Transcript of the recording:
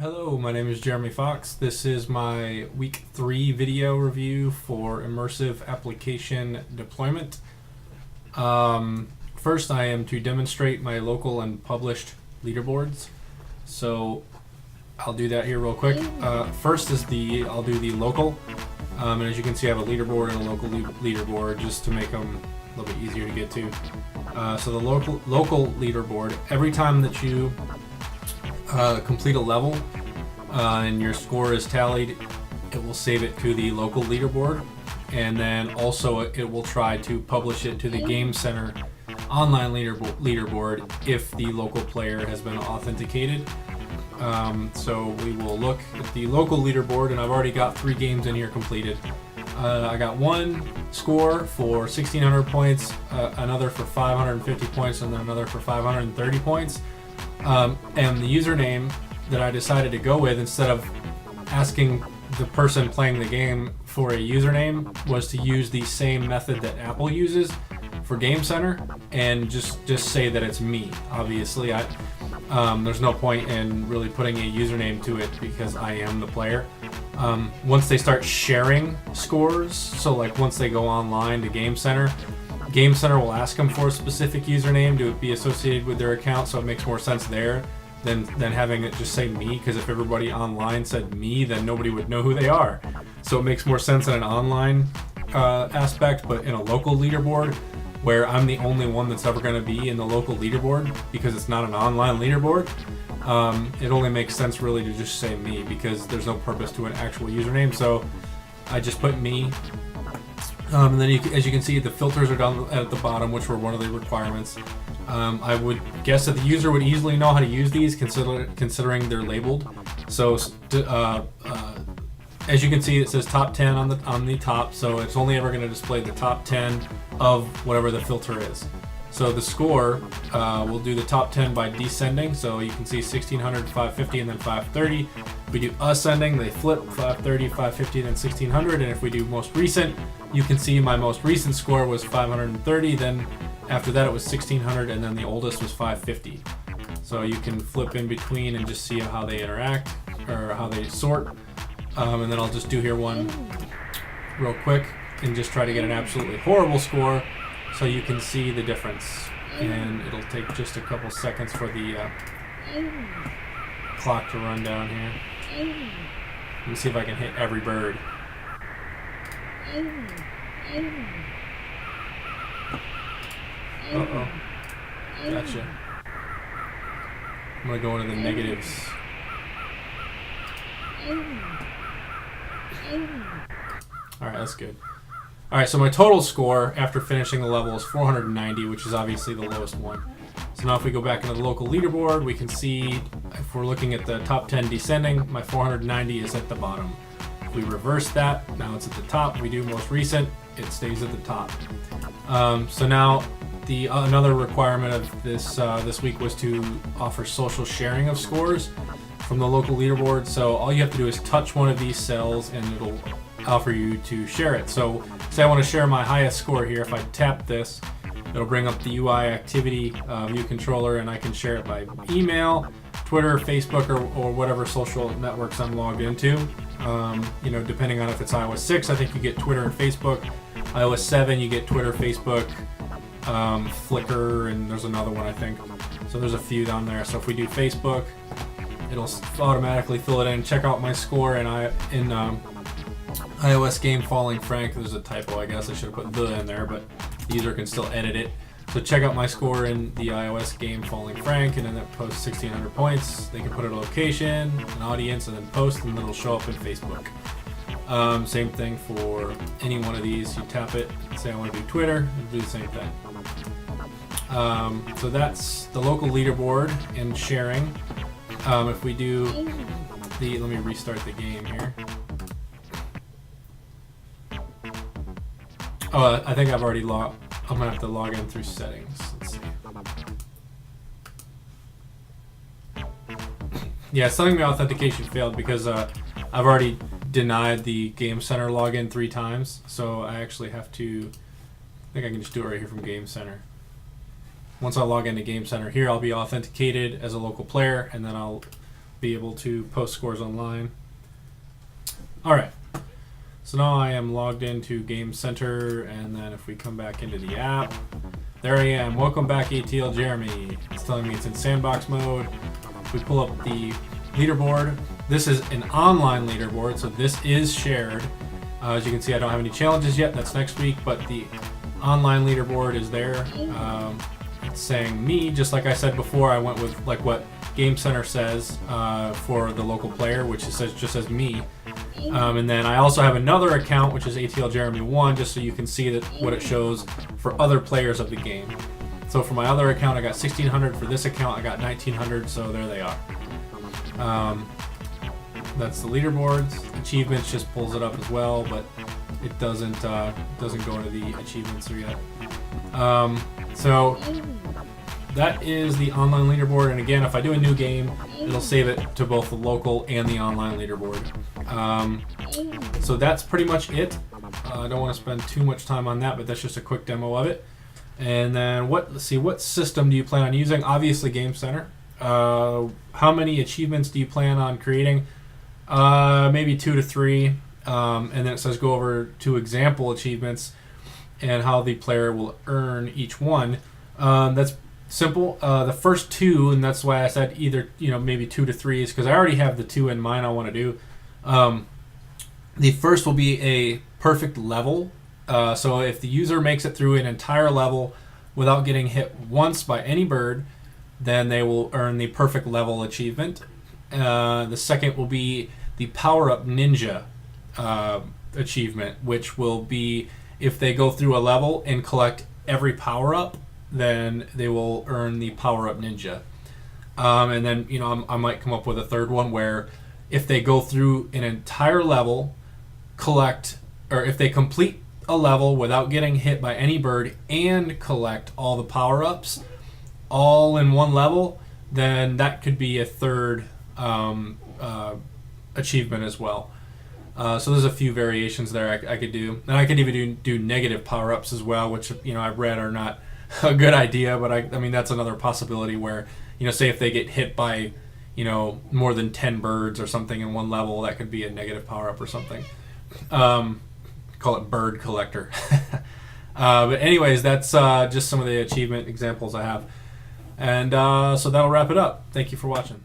Hello, my name is Jeremy Fox. This is my week 3 video review for immersive application deployment. First, I am to demonstrate my local and published leaderboards. So I'll do that here real quick. First is I'll do the local. And as you can see, I have a leaderboard and a local leaderboard just to make them a little bit easier to get to. So the local leaderboard, every time that you complete a level and your score is tallied, it will save it to the local leaderboard, and then also it will try to publish it to the Game Center online leaderboard if the local player has been authenticated. So we will look at the local leaderboard, and I've already got 3 games in here completed. I got one score for 1,600 points, another for 550 points, and then another for 530 points. And the username that I decided to go with, instead of asking the person playing the game for a username, was to use the same method that Apple uses for Game Center and just say that it's me. Obviously, there's no point in really putting a username to it because I am the player. Once they start sharing scores, so like once they go online to Game Center will ask them for a specific username to be associated with their account, so it makes more sense there than having it just say me, because if everybody online said me, then nobody would know who they are. So it makes more sense in an online aspect, but in a local leaderboard, where I'm the only one that's ever going to be in the local leaderboard because it's not an online leaderboard, it only makes sense really to just say me, because there's no purpose to an actual username. So I just put me. And then as you can see, the filters are down at the bottom, which were one of the requirements. I would guess that the user would easily know how to use these, considering they're labeled. So as you can see, it says top 10 on the top, so it's only ever going to display the top 10 of whatever the filter is. So the score, we'll do the top 10 by descending, so you can see 1,600, 550, and then 530. If we do ascending, they flip 530, 550, then 1,600, and if we do most recent, you can see my most recent score was 530, then after that it was 1,600, and then the oldest was 550. So you can flip in between and just see how they interact, or how they sort. And then I'll just do here one real quick and just try to get an absolutely horrible score so you can see the difference. And it'll take just a couple seconds for the clock to run down here. Let me see if I can hit every bird. Uh-oh. Gotcha. I'm gonna go into the negatives. Alright, that's good. Alright, so my total score after finishing the level is 490, which is obviously the lowest one. So now if we go back into the local leaderboard, we can see, if we're looking at the top 10 descending, my 490 is at the bottom. If we reverse that, now it's at the top. We do most recent, it stays at the top. So now another requirement of this week was to offer social sharing of scores from the local leaderboard. So all you have to do is touch one of these cells and it'll offer you to share it. So say I want to share my highest score here. If I tap this, it'll bring up the UI activity view controller, and I can share it by email, Twitter, Facebook, or whatever social networks I'm logged into. Depending on if it's iOS 6, I think you get Twitter and Facebook. iOS 7, you get Twitter, Facebook, Flickr, and there's another one, I think. So there's a few down there. So if we do Facebook, it'll automatically fill it in. Check out my score in iOS game Falling Frank. There's a typo, I guess. I should have put the in there, but the user can still edit it. So check out my score in the iOS game Falling Frank, and then that posts 1,600 points. They can put a location, an audience, and then post, and it'll show up in Facebook. Same thing for any one of these. You tap it, say I want to do Twitter, it'll do the same thing. So that's the local leaderboard and sharing. If we do let me restart the game here. Oh, I think I've already I'm gonna have to log in through settings. Let's see. Yeah, it's telling me authentication failed because I've already denied the Game Center login 3 times. So I actually have to, I think I can just do it right here from Game Center. Once I log into Game Center here, I'll be authenticated as a local player, and then I'll be able to post scores online. All right. So now I am logged into Game Center, and then if we come back into the app, there I am. Welcome back, ATL Jeremy. It's telling me it's in sandbox mode. If we pull up the leaderboard, this is an online leaderboard, so this is shared. As you can see, I don't have any challenges yet. That's next week, but the online leaderboard is there. It's saying me, just like I said before. I went with like what Game Center says for the local player, which just says me. And then I also have another account, which is ATL Jeremy 1, just so you can see that what it shows for other players of the game. So for my other account, I got 1,600. For this account, I got 1,900. So there they are. That's the leaderboards. Achievements just pulls it up as well, but it doesn't go into the achievements yet. So that is the online leaderboard. And again, if I do a new game, it'll save it to both the local and the online leaderboard. So that's pretty much it. I don't want to spend too much time on that, but that's just a quick demo of it. And then let's see, what system do you plan on using? Obviously Game Center. How many achievements do you plan on creating? Maybe 2 to 3. And then it says go over to example achievements and how the player will earn each one. That's simple. The first 2, and that's why I said either maybe 2 to 3, is because I already have the 2 in mind I want to do. The first will be a perfect level. So if the user makes it through an entire level without getting hit once by any bird, then they will earn the perfect level achievement. The second will be the power-up ninja achievement, which will be if they go through a level and collect every power-up, then they will earn the power-up ninja. And then I might come up with a third one where if they go through an entire level, if they complete a level without getting hit by any bird and collect all the power-ups all in one level, then that could be a third achievement as well. So there's a few variations there I could do. And I could even do negative power-ups as well, which I've read are not a good idea, but I mean that's another possibility where say if they get hit by more than 10 birds or something in one level, that could be a negative power-up or something. Call it bird collector. But anyways, that's just some of the achievement examples I have. And so that'll wrap it up. Thank you for watching.